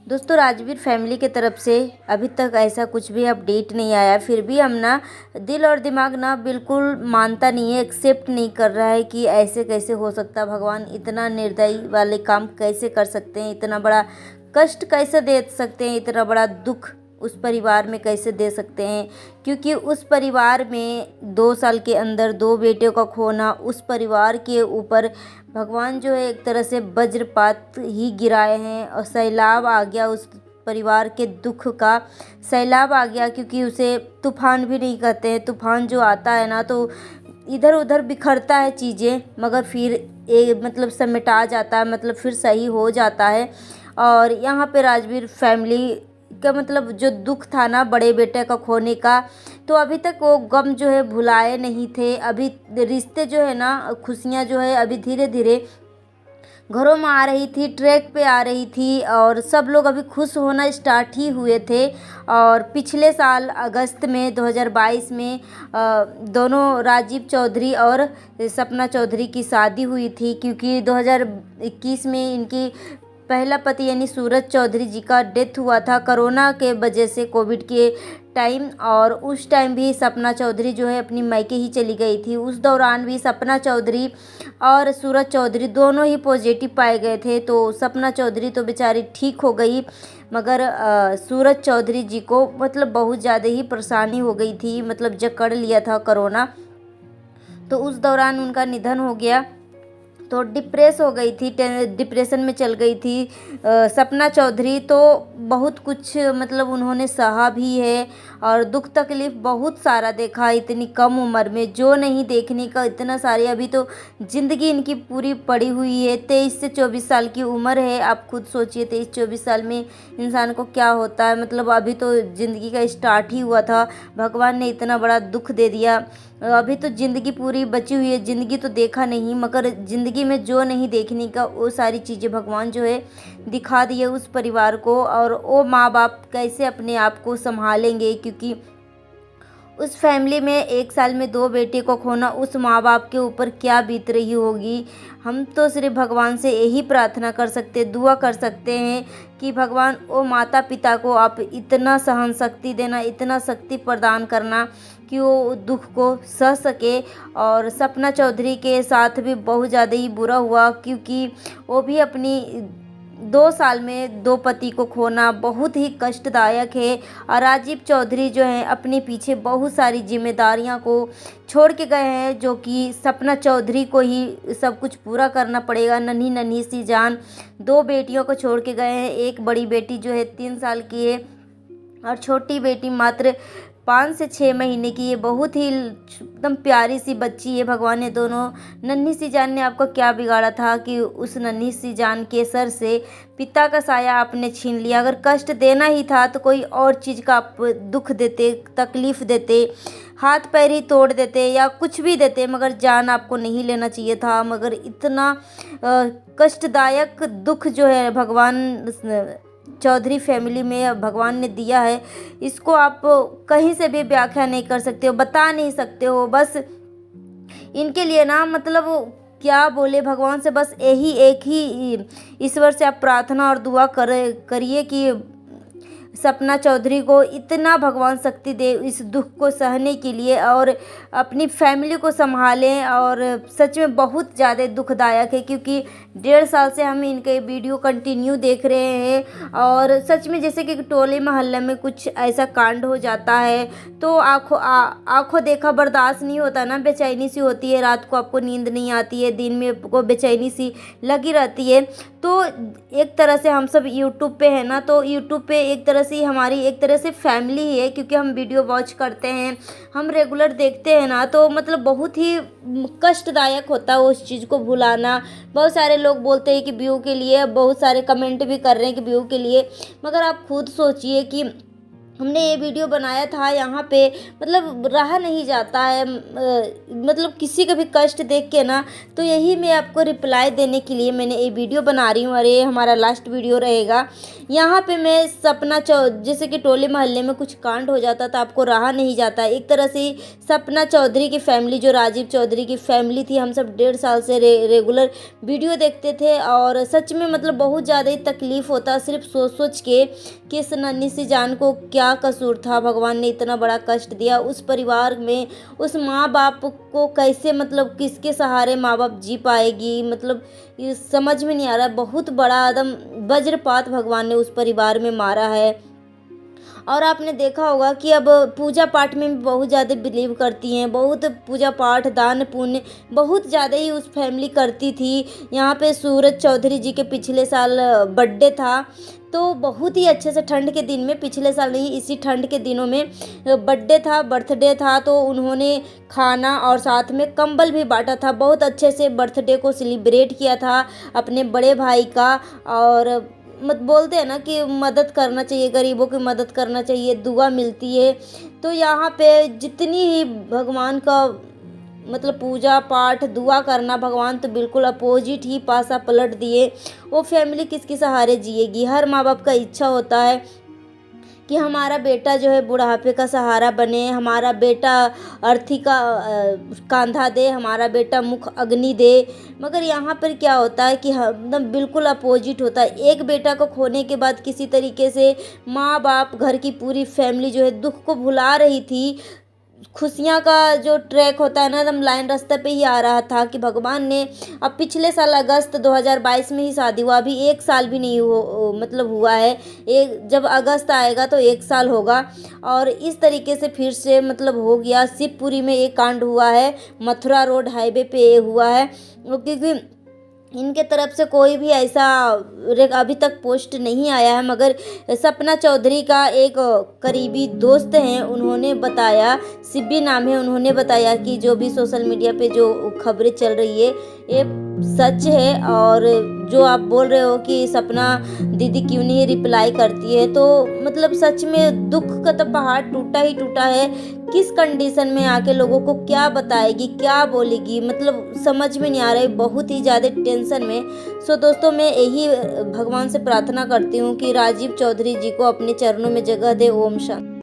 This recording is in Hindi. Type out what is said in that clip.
दोस्तों राजवीर फैमिली की तरफ से अभी तक ऐसा कुछ भी अपडेट नहीं आया, फिर भी हम ना दिल और दिमाग ना बिल्कुल मानता नहीं है, एक्सेप्ट नहीं कर रहा है कि ऐसे कैसे हो सकता है। भगवान इतना निर्दयी वाले काम कैसे कर सकते हैं, इतना बड़ा कष्ट कैसे दे सकते हैं, इतना बड़ा दुख उस परिवार में कैसे दे सकते हैं। क्योंकि उस परिवार में 2 साल के अंदर 2 बेटियों का खोना, उस परिवार के ऊपर भगवान जो है एक तरह से वज्रपात ही गिराए हैं और सैलाब आ गया उस परिवार के दुख का। सैलाब आ गया क्योंकि उसे तूफान भी नहीं कहते हैं। तूफान जो आता है ना तो इधर उधर बिखरता है चीज़ें, मगर फिर मतलब समेटा जाता है, मतलब फिर सही हो जाता है। और यहाँ पे राजवीर फैमिली का मतलब जो दुख था ना बड़े बेटे का खोने का, तो अभी तक वो गम जो है भुलाए नहीं थे। अभी रिश्ते जो है ना, खुशियाँ जो है अभी धीरे धीरे घरों में आ रही थी, ट्रैक पे आ रही थी और सब लोग अभी खुश होना स्टार्ट ही हुए थे। और पिछले साल अगस्त में 2022 में दोनों राजीव चौधरी और सपना चौधरी की शादी हुई थी। क्योंकि 2021 में इनकी पहला पति यानी सूरज चौधरी जी का डेथ हुआ था कोरोना के वजह से, कोविड के टाइम। और उस टाइम भी सपना चौधरी जो है अपनी मायके ही चली गई थी। उस दौरान भी सपना चौधरी और सूरज चौधरी दोनों ही पॉजिटिव पाए गए थे। तो सपना चौधरी तो बेचारी ठीक हो गई, मगर सूरज चौधरी जी को मतलब बहुत ज़्यादा ही परेशानी हो गई थी, मतलब जकड़ लिया था कोरोना। तो उस दौरान उनका निधन हो गया, तो डिप्रेस हो गई थी, डिप्रेशन में चल गई थी सपना चौधरी। तो बहुत कुछ मतलब उन्होंने सहा भी है और दुख तकलीफ़ बहुत सारा देखा इतनी कम उम्र में, जो नहीं देखने का इतना सारी। अभी तो ज़िंदगी इनकी पूरी पड़ी हुई है, 23 से 24 साल की उम्र है। आप खुद सोचिए 23-24 साल में इंसान को क्या होता है, मतलब अभी तो ज़िंदगी का स्टार्ट ही हुआ था, भगवान ने इतना बड़ा दुख दे दिया। अभी तो ज़िंदगी पूरी बची हुई है, ज़िंदगी तो देखा नहीं, मगर ज़िंदगी में जो नहीं देखने का वो सारी चीज़ें भगवान जो है दिखा दिए उस परिवार को। और वो माँ बाप कैसे अपने आप को संभालेंगे, क्योंकि उस फैमिली में 1 साल में 2 बेटे को खोना, उस माँ बाप के ऊपर क्या बीत रही होगी। हम तो सिर्फ भगवान से यही प्रार्थना कर सकते, दुआ कर सकते हैं कि भगवान वो माता पिता को आप इतना सहन शक्ति देना, इतना शक्ति प्रदान करना कि वो दुख को सह सके। और सपना चौधरी के साथ भी बहुत ज़्यादा ही बुरा हुआ, क्योंकि वो भी अपनी 2 साल में 2 पति को खोना बहुत ही कष्टदायक है। और राजीव चौधरी जो हैं अपने पीछे बहुत सारी जिम्मेदारियां को छोड़ के गए हैं, जो कि सपना चौधरी को ही सब कुछ पूरा करना पड़ेगा। नन्ही नन्ही सी जान 2 बेटियों को छोड़ के गए हैं। एक बड़ी बेटी जो है 3 साल की है और छोटी बेटी मात्र 5 से 6 महीने की है। बहुत ही एकदम प्यारी सी बच्ची है। भगवान ने दोनों नन्ही सी जान ने आपका क्या बिगाड़ा था कि उस नन्ही सी जान के सर से पिता का साया आपने छीन लिया। अगर कष्ट देना ही था तो कोई और चीज़ का आप दुख देते, तकलीफ़ देते, हाथ पैर ही तोड़ देते या कुछ भी देते, मगर जान आपको नहीं लेना चाहिए था। मगर इतना कष्टदायक दुख जो है भगवान चौधरी फैमिली में भगवान ने दिया है, इसको आप कहीं से भी व्याख्या नहीं कर सकते हो, बता नहीं सकते हो। बस इनके लिए ना मतलब क्या बोले भगवान से, बस यही एक ही ईश्वर से आप प्रार्थना और दुआ करिए कि सपना चौधरी को इतना भगवान शक्ति दे इस दुख को सहने के लिए और अपनी फैमिली को संभालें। और सच में बहुत ज़्यादा दुखदायक है, क्योंकि 1.5 साल से हम इनके वीडियो कंटिन्यू देख रहे हैं। और सच में जैसे कि टोले मोहल्ले में कुछ ऐसा कांड हो जाता है तो आँखों देखा बर्दाश्त नहीं होता ना, बेचैनी सी होती है, रात को आपको नींद नहीं आती है, दिन में आपको बेचैनी सी लगी रहती है। तो एक तरह से हम सब यूट्यूब पे है ना, तो यूट्यूब पे एक तरह से हमारी एक तरह से फैमिली ही है, क्योंकि हम वीडियो वॉच करते हैं, हम रेगुलर देखते हैं ना, तो मतलब बहुत ही कष्टदायक होता है उस चीज़ को भुलाना। बहुत सारे लोग बोलते हैं कि व्यू के लिए, बहुत सारे कमेंट भी कर रहे हैं कि व्यू के लिए, मगर आप खुद सोचिए कि हमने ये वीडियो बनाया था यहाँ पे, मतलब रहा नहीं जाता है, मतलब किसी का भी कष्ट देख के ना, तो यही मैं आपको रिप्लाई देने के लिए मैंने ये वीडियो बना रही हूँ और ये हमारा लास्ट वीडियो रहेगा। यहाँ पे मैं सपना जैसे कि टोले मोहल्ले में कुछ कांड हो जाता तो आपको रहा नहीं जाता, एक तरह से सपना चौधरी की फैमिली, जो राजीव चौधरी की फैमिली थी, हम सब 1.5 साल से रेगुलर वीडियो देखते थे और सच में मतलब बहुत ज़्यादा ही तकलीफ़ होता सिर्फ सोच सोच के कि इस नन्ही सी जान को क्या कसूर था, भगवान ने इतना बड़ा कष्ट दिया उस परिवार में, उस माँ बाप को कैसे, मतलब किसके सहारे माँ बाप जी पाएगी, मतलब ये समझ में नहीं आ रहा। बहुत बड़ा एकदम वज्रपात भगवान ने उस परिवार में मारा है। और आपने देखा होगा कि अब पूजा पाठ में भी बहुत ज़्यादा बिलीव करती हैं, बहुत पूजा पाठ दान पुण्य बहुत ज़्यादा ही उस फैमिली करती थी। यहाँ पे सूरज चौधरी जी के पिछले साल बर्थडे था, तो बहुत ही अच्छे से ठंड के दिन में, पिछले साल नहीं इसी ठंड के दिनों में बर्थडे था, बर्थडे था, तो उन्होंने खाना और साथ में कंबल भी बांटा था। बहुत अच्छे से बर्थडे को सेलिब्रेट किया था अपने बड़े भाई का। और मत बोलते हैं ना कि मदद करना चाहिए, गरीबों की मदद करना चाहिए, दुआ मिलती है। तो यहाँ पे जितनी ही भगवान का मतलब पूजा पाठ दुआ करना, भगवान तो बिल्कुल अपोजिट ही पासा पलट दिए। वो फैमिली किसके सहारे जिएगी? हर माँ बाप का इच्छा होता है कि हमारा बेटा जो है बुढ़ापे का सहारा बने, हमारा बेटा अर्थी का कांधा दे, हमारा बेटा मुख अग्नि दे। मगर यहाँ पर क्या होता है कि एकदम बिल्कुल अपोजिट होता है। एक बेटा को खोने के बाद किसी तरीके से माँ बाप, घर की पूरी फैमिली जो है दुख को भुला रही थी। खुशियाँ का जो ट्रैक होता है ना, एकदम लाइन रास्ते पे ही आ रहा था कि भगवान ने, अब पिछले साल अगस्त 2022 में ही शादी हुआ, अभी 1 साल भी नहीं मतलब हुआ है, एक जब अगस्त आएगा तो 1 साल होगा। और इस तरीके से फिर से मतलब हो गया। शिवपुरी में एक कांड हुआ है, मथुरा रोड हाईवे पे ये हुआ है, क्योंकि इनके तरफ से कोई भी ऐसा अभी तक पोस्ट नहीं आया है। मगर सपना चौधरी का एक करीबी दोस्त हैं, उन्होंने बताया, सिब्बी नाम है, उन्होंने बताया कि जो भी सोशल मीडिया पे जो खबरें चल रही है ये सच है। और जो आप बोल रहे हो कि सपना दीदी क्यों नहीं रिप्लाई करती है, तो मतलब सच में दुख का तो पहाड़ टूटा ही टूटा है। किस कंडीशन में आके लोगों को क्या बताएगी, क्या बोलेगी, मतलब समझ में नहीं आ रहा है, बहुत ही ज़्यादा टेंशन में। सो दोस्तों, मैं यही भगवान से प्रार्थना करती हूँ कि राजीव चौधरी जी को अपने चरणों में जगह दे। ओम शांति।